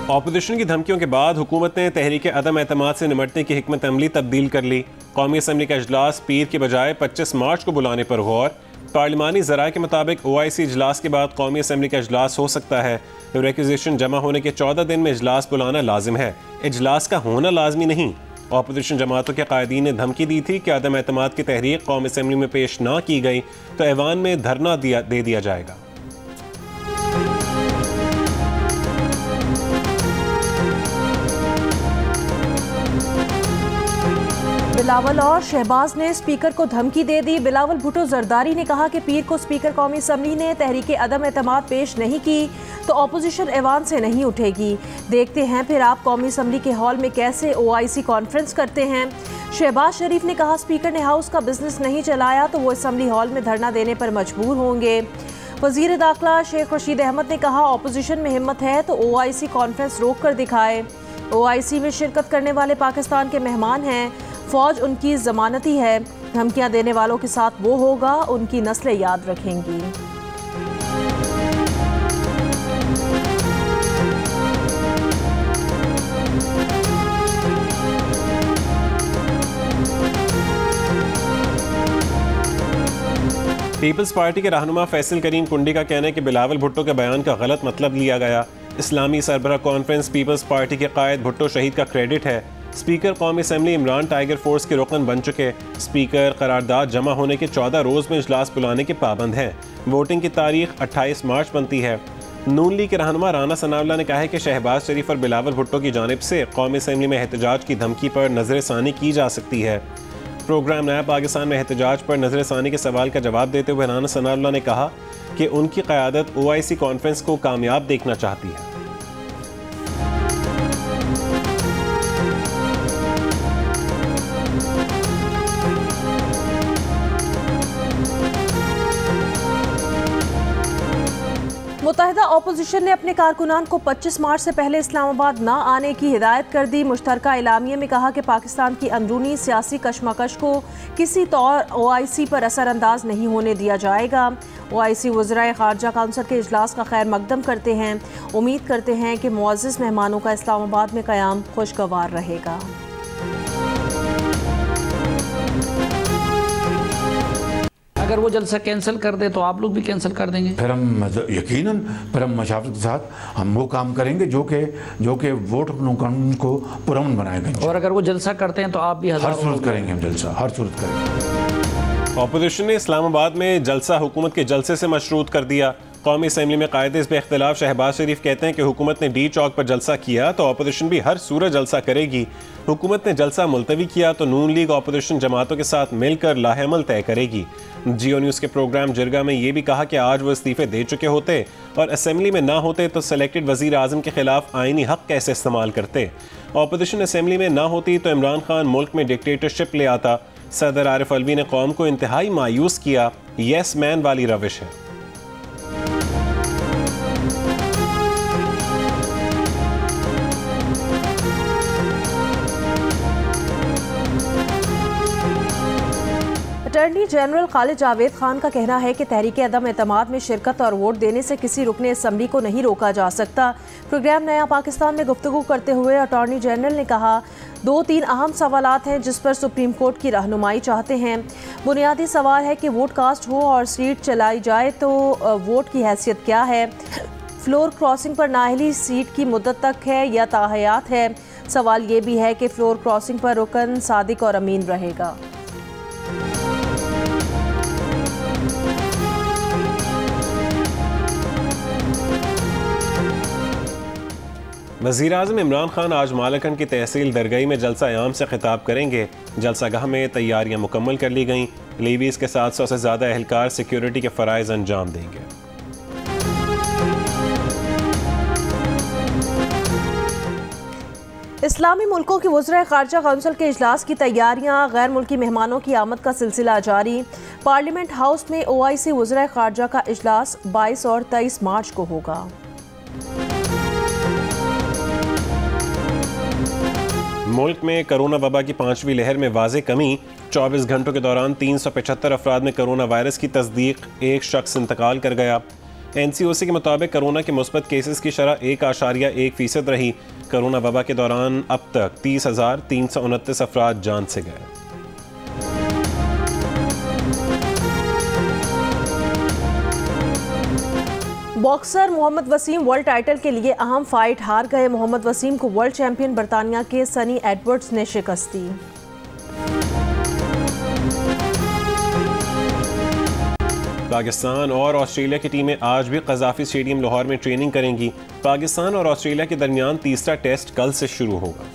Opposition की धमकियों के बाद हुकूमत ने तहरीक अदम एतमाद से निमटने की हिकमत अमली तब्दील कर ली। कौमी असम्बली का इजलास पीर के बजाय 25 मार्च को बुलाने पर गौर। पार्लिमानी ज़राए के मुताबिक OIC इजलास के बाद कौमी असम्बली का इजलास हो सकता है। रिक्विजिशन जमा होने के 14 दिन में इजलास बुलाना लाजिम है, इजलास का होना लाजमी नहीं। ऑपोजिशन जमातों के कायदीन ने धमकी दी थी कि अदम एतमाद की तहरीक कौमी असम्बली में पेश ना की गई तो ऐवान में धरना दे दिया जाएगा। बिलावल और शहबाज ने स्पीकर को धमकी दे दी। बिलावल भुट्टो जरदारी ने कहा कि पीर को स्पीकर कौमी असम्बली ने तहरीक अदम एतमाद पेश नहीं की तो ऑपोजिशन ऐवान से नहीं उठेगी। देखते हैं फिर आप कौमी असम्बली के हॉल में कैसे OIC कॉन्फ्रेंस करते हैं। शहबाज शरीफ ने कहा स्पीकर ने हाउस का बिजनेस नहीं चलाया तो वो असम्बली हॉल में धरना देने पर मजबूर होंगे। वजीर दाखिला शेख रशीद अहमद ने कहा ऑपोजिशन में हिम्मत है तो OIC कॉन्फ्रेंस रोक कर दिखाए। OIC में शिरकत करने वाले पाकिस्तान के मेहमान हैं, फौज उनकी जमानती है। धमकियां देने वालों के साथ वो होगा, उनकी नस्लें याद रखेंगी। पीपल्स पार्टी के रहनुमा फैसल करीम कुंडी का कहना है कि बिलावल भुट्टो के बयान का गलत मतलब लिया गया। इस्लामी सरबराह कॉन्फ्रेंस पीपल्स पार्टी के कायद भुट्टो शहीद का क्रेडिट है। स्पीकर कौमी असम्बली इमरान टाइगर फोर्स के रुकन बन चुके। स्पीकर करारदाद जमा होने के 14 रोज़ में इजलास बुलाने के पाबंद हैं। वोटिंग की तारीख 28 मार्च बनती है। नून लीग के रहनुमा राना सनाउल्लाह ने कहा है कि शहबाज शरीफ और बिलावल भुट्टो की जानिब से कौमी असम्बली में एहतजाज की धमकी पर नजरसानी की जा सकती है। प्रोग्राम नया पाकिस्तान में एहतजाज पर नजरसानी के सवाल का जवाब देते हुए राना सनाउल्लाह ने कहा कि उनकी क़यादत OIC कॉन्फ्रेंस को कामयाब देखना चाहती है। मुत्तहिदा अपोजिशन ने अपने कारकुनान को 25 मार्च से पहले इस्लामाबाद न आने की हिदायत कर दी। मुश्तरका एलामिया में कहा कि पाकिस्तान की अंदरूनी सियासी कशमकश को किसी तौर OIC पर असरअंदाज नहीं होने दिया जाएगा। OIC वज़राए ख़ारजा काउंसिल के इजलास का खैर मकदम करते हैं। उम्मीद करते हैं कि मुअज़्ज़ज़ मेहमानों का इस्लामाबाद में क़याम खुशगवार रहेगा। अगर वो जलसा कैंसिल कर दे तो आप लोग भी कैंसिल कर देंगे। फिर हम यकीनन फिर हम मशावरत के साथ हम वो काम करेंगे जो कि वोट कानून को पुरअमन बनाएगा। और अगर वो जलसा करते हैं तो आप भी हर सूरत करेंगे, हम जलसा हर सूरत करेंगे। ऑपोजिशन ने इस्लामाबाद में जलसा हुकूमत के जलसे से मशरूत कर दिया। कौमी असम्बली में कायदे इस पे इख्तिलाफ शहबाज शरीफ कहते हैं कि हुकूमत ने डी चौक पर जलसा किया तो ऑपोजिशन भी हर सूरत जलसा करेगी। हुकूमत ने जलसा मुलतवी किया तो नून लीग ऑपोजिशन जमातों के साथ मिलकर लाहेमल तय करेगी। जियो न्यूज़ के प्रोग्राम जिरगा में ये भी कहा कि आज वो इस्तीफे दे चुके होते और असम्बली में ना होते तो सेलेक्टेड वज़ीर आज़म के खिलाफ आइनी हक कैसे इस्तेमाल करते। ऑपोजिशन असम्बली में ना होती तो इमरान खान मुल्क में डिक्टेटरशिप ले आता। सदर आरिफ अलवी ने कौम को इंतहाई मायूस किया। येस मैन वाली रविश है। अटॉर्नी जनरल खालिद जावेद खान का कहना है कि तहरीक अदम एतमाद में शिरकत और वोट देने से किसी रुकने असम्बली को नहीं रोका जा सकता। प्रोग्राम नया पाकिस्तान में गुफ्तगू करते हुए अटॉर्नी जनरल ने कहा 2-3 अहम सवालात हैं जिस पर सुप्रीम कोर्ट की रहनुमाई चाहते हैं। बुनियादी सवाल है कि वोट कास्ट हो और सीट चलाई जाए तो वोट की हैसियत क्या है। फ्लोर क्रॉसिंग पर नाअहली सीट की मुद्दत तक है या ताहयात है। सवाल ये भी है कि फ्लोर क्रॉसिंग पर रुकन सादिक और अमीन रहेगा। वज़ीर आज़म इमरान खान आज मालकन की तहसील दरगई में जलसा आम से खिताब करेंगे। जलसागाह में तैयारियां मुकम्मल कर ली गईं। लीवीज़ के 700 से ज़्यादा एहलकार सिक्योरिटी के फ़राइज़ अंजाम देंगे। इस्लामी मुल्कों की वज़राए ख़ारजा काउंसिल के इजलास की तैयारियां, गैर मुल्की मेहमानों की आमद का सिलसिला जारी। पार्लियामेंट हाउस में OIC वज़राए ख़ारजा का इजलास 22 और 23 मार्च को होगा। मुल्क में कोरोना वबा की 5वीं लहर में वाज़े कमी। 24 घंटों के दौरान 375 अफराद में कोरोना वायरस की तस्दीक। एक शख्स इंतकाल कर गया। NCOC के मुताबिक कोरोना के मुस्बत केसेस की शरह 1.1% रही। कोरोना वबा के दौरान अब तक 30,329 अफराद जान से गए। Boxer Mohammad Waseem world title के लिए अहम फाइट हार गए। मोहम्मद वसीम को वर्ल्ड चैंपियन बरतानिया के सनी एडवर्ड्स ने शिकस्त दी। पाकिस्तान और ऑस्ट्रेलिया की टीमें आज भी कज़ाफ़ी स्टेडियम लाहौर में ट्रेनिंग करेंगी। पाकिस्तान और ऑस्ट्रेलिया के दरमियान तीसरा टेस्ट कल से शुरू होगा।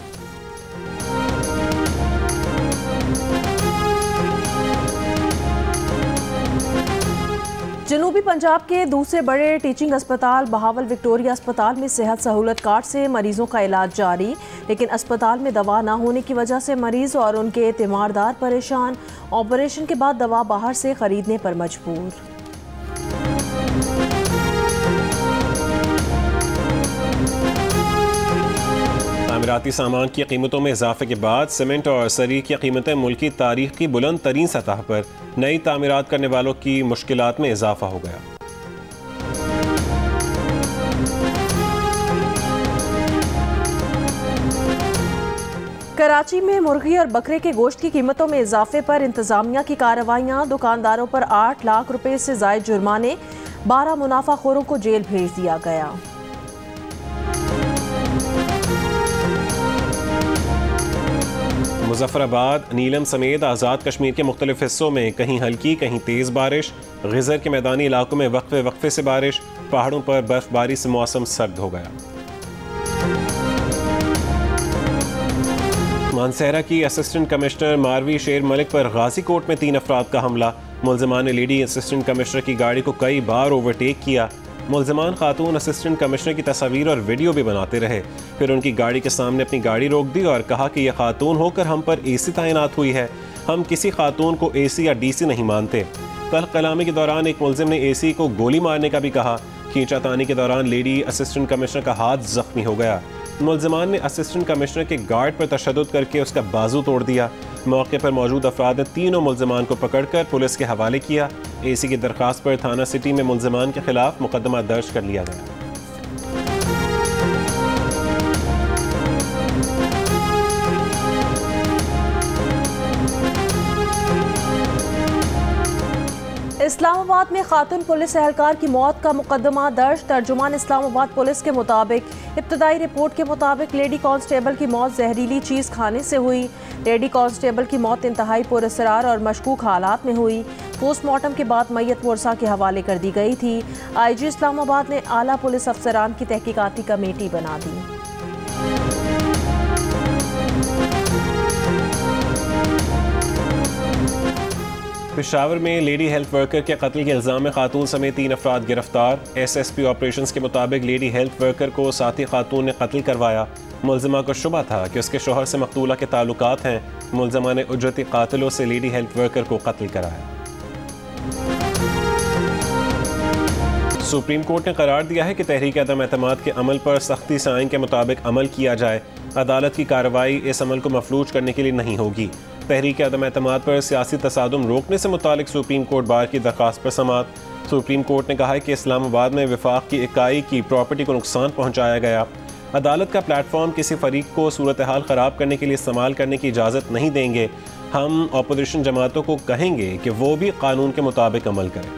जनूबी पंजाब के दूसरे बड़े टीचिंग अस्पताल बहावल विक्टोरिया अस्पताल में सेहत सहूलत कार्ड से मरीजों का इलाज जारी, लेकिन अस्पताल में दवा न होने की वजह से मरीज और उनके तीमारदार परेशान। ऑपरेशन के बाद दवा बाहर से खरीदने पर मजबूर। तामीराती सामान की कीमतों में इजाफे के बाद सीमेंट और सरी की कीमतें मुल्की तारीख की बुलंद तरीन सतह पर। नई तामीरात करने वालों की मुश्किलात में इजाफा हो गया। कराची में मुर्गी और बकरे के गोश्त की कीमतों में इजाफे पर इंतजामिया की कार्रवाइयां। दुकानदारों पर 8 लाख रुपए से जायद जुर्माने। 12 मुनाफाखोरों को जेल भेज दिया गया। मुजफ्फराबाद, नीलम समेत आज़ाद कश्मीर के मुख्तलिफ हिस्सों में कहीं हल्की कहीं तेज़ बारिश। गिज़र के मैदानी इलाकों में वक्फे वक्फे से बारिश। पहाड़ों पर बर्फबारी से मौसम सर्द हो गया। मानसहरा की असिस्टेंट कमिश्नर मारवी शेर मलिक पर गाजी कोट में 3 अफराद का हमला। मुल्ज़िमान ने लेडी असिस्टेंट कमिश्नर की गाड़ी को कई बार ओवरटेक किया। मुल्ज़िमान खातून असिस्टेंट कमिश्नर की तस्वीर और वीडियो भी बनाते रहे। फिर उनकी गाड़ी के सामने अपनी गाड़ी रोक दी और कहा कि यह खातून होकर हम पर AC तैनात हुई है। हम किसी खातून को AC या DC नहीं मानते। तल्ख कलामी के दौरान एक मुल्ज़िम ने AC को गोली मारने का भी कहा। खींचातानी के दौरान लेडी असिस्टेंट कमिश्नर का हाथ जख्मी हो गया। मुल्ज़िमान ने असिस्टेंट कमिश्नर के गार्ड पर तशद्दुद करके उसका बाजू तोड़ दिया। मौके पर मौजूद अफराद ने तीनों मुल्ज़िमान को पकड़कर पुलिस के हवाले किया। AC की दरख्वास्त पर थाना सिटी में मुल्ज़िमान के खिलाफ मुकदमा दर्ज कर लिया गया। इस्लामाबाद में खातून पुलिस एहलकार की मौत का मुकदमा दर्ज। तर्जुमान इस्लामाबाद पुलिस के मुताबिक इब्तदाई रिपोर्ट के मुताबिक लेडी कांस्टेबल की मौत जहरीली चीज़ खाने से हुई। लेडी कांस्टेबल की मौत इंतहाई पुरअसरार और मशकूक हालात में हुई। पोस्टमार्टम के बाद मैयत वर्सा के हवाले कर दी गई थी। IG इस्लामाबाद ने आला पुलिस अफसरान की तहकीकाती कमेटी बना दी। पेशावर में लेडी हेल्थ वर्कर के कत्ल के इल्ज़ाम में खातून समेत 3 अफराद गिरफ्तार। SSP ऑपरेशंस के मुताबिक लेडी हेल्थ वर्कर को साथी खातून ने कत्ल करवाया। मुल्ज़िमा को शुबा था कि उसके शोहर से मकतूला के ताल्लुकात हैं। मुल्ज़िमा ने उजरती कातिलों से लेडी हेल्थ वर्कर को कत्ल कराया। सुप्रीम कोर्ट ने करार दिया है कि तहरीक अदम एतमाद के अमल पर सख्ती से आइन के मुताबिक अमल किया जाए। अदालत की कार्रवाई इस अमल को मफलूज करने के लिए नहीं होगी। तहरीक अदम एतमाद पर सियासी तसादुम रोकने से मुतालिक सुप्रीम कोर्ट बार की दरख्वास्त पर समाअत। सुप्रीम कोर्ट ने कहा है कि इस्लामाबाद में वफाक की इकाई की प्रॉपर्टी को नुकसान पहुँचाया गया। अदालत का प्लेटफॉर्म किसी फरीक को सूरत हाल ख़राब करने के लिए इस्तेमाल करने की इजाज़त नहीं देंगे। हम अपोजिशन जमातों को कहेंगे कि वो भी कानून के मुताबिक अमल करें।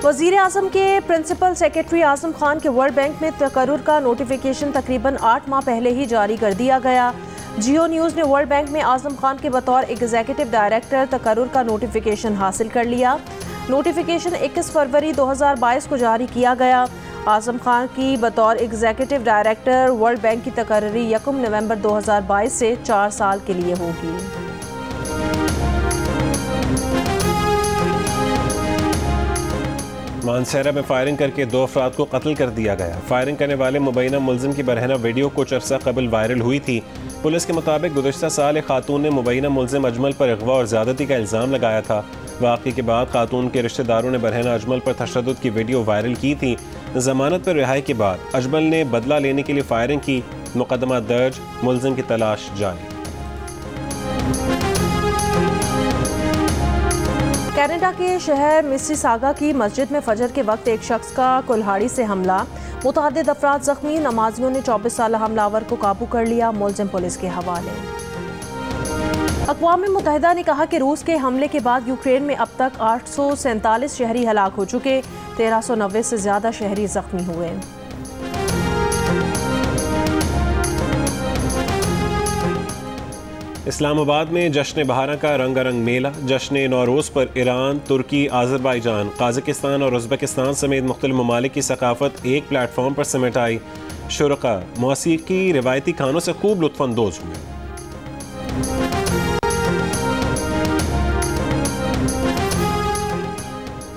वज़ीर आज़म के प्रिंसिपल सेक्रेटरी आज़म खान के वर्ल्ड बैंक में तकर्रुर का नोटिफिकेशन तकरीबन 8 माह पहले ही जारी कर दिया गया। जियो न्यूज़ ने वर्ल्ड बैंक में आज़म खान के बतौर एग्जीक्यूटिव डायरेक्टर तकर्रुर का नोटिफिकेशन हासिल कर लिया। नोटिफिकेशन 21 फरवरी 2022 को जारी किया गया। आज़म खान की बतौर एग्जीक्यूटिव डायरेक्टर वर्ल्ड बैंक की तकर्री 1 नवंबर 2022 से 4 साल के लिए होगी। मानसहरा में फायरिंग करके 2 अफराद को कत्ल कर दिया गया। फायरिंग करने वाले मुबैना मुल्ज़िम की बरहना वीडियो कुछ अरसा कबल वायरल हुई थी। पुलिस के मुताबिक गुज़श्ता साल एक खातून ने मुबैना मुल्ज़िम अजमल पर अगवा और ज़्यादती का इल्ज़ाम लगाया था। वाक़ई के बाद खातून के रिश्तेदारों ने बरहना अजमल पर तशद्दुद की वीडियो वायरल की थी। जमानत पर रिहाई के बाद अजमल ने बदला लेने के लिए फायरिंग की, मुकदमा दर्ज, मुलजिम की तलाश जारी। कनाडा के शहर मिसिसागा की मस्जिद में फजर के वक्त एक शख्स का कुल्हाड़ी से हमला, मुतअद्दिद अफराद जख्मी, नमाजियों ने 24 साल हमलावर को काबू कर लिया, मुलजिम पुलिस के हवाले। अक़वाम मुत्तहिदा ने कहा कि रूस के हमले के बाद यूक्रेन में अब तक 847 शहरी हलाक हो चुके, 1390 से ज़्यादा शहरी जख्मी हुए। इस्लामाबाद में जश्न बहारा का रंगारंग मेला। जश्न नौरोज़ पर ईरान, तुर्की, आज़रबाईजान, काज़ाकिस्तान और उज़्बेकिस्तान समेत मुख्तलिफ ममालिक की सकाफ़त एक प्लेटफॉर्म पर समेट आई। शुरका मौसीकी, रिवायती खानों से खूब लुत्फ़अंदोज़ हुए।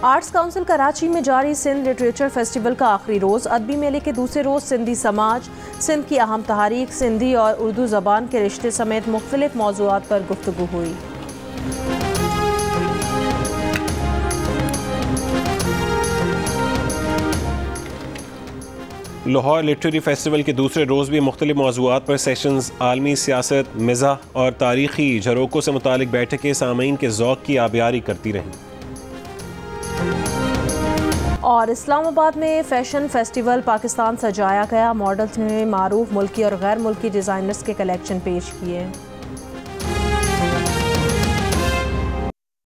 आर्ट्स काउंसिल कराची में जारी सिंध लिटरेचर फेस्टिवल का आखिरी रोज़। अदबी मेले के दूसरे रोज़ सिंधी समाज, सिंध की अहम तहारीक, सिंधी और उर्दू ज़बान के रिश्ते समेत मुख्तलिफ मौज़ूआत पर गुफ्तगू हुई। लाहौर लिटरेरी फेस्टिवल के दूसरे रोज़ भी मुख्तलिफ मौज़ूआत पर सेशंस, आलमी सियासत, मिज़ाह और तारीख़ी झरोकों से मुतालिक बैठकें सामीन के ज़ौक़ की आबियारी करती रहीं। और इस्लामाबाद में फैशन फेस्टिवल पाकिस्तान सजाया गया। मॉडल्स ने मारूफ मुल्की और गैर मुल्की डिज़ाइनर्स के कलेक्शन पेश किए।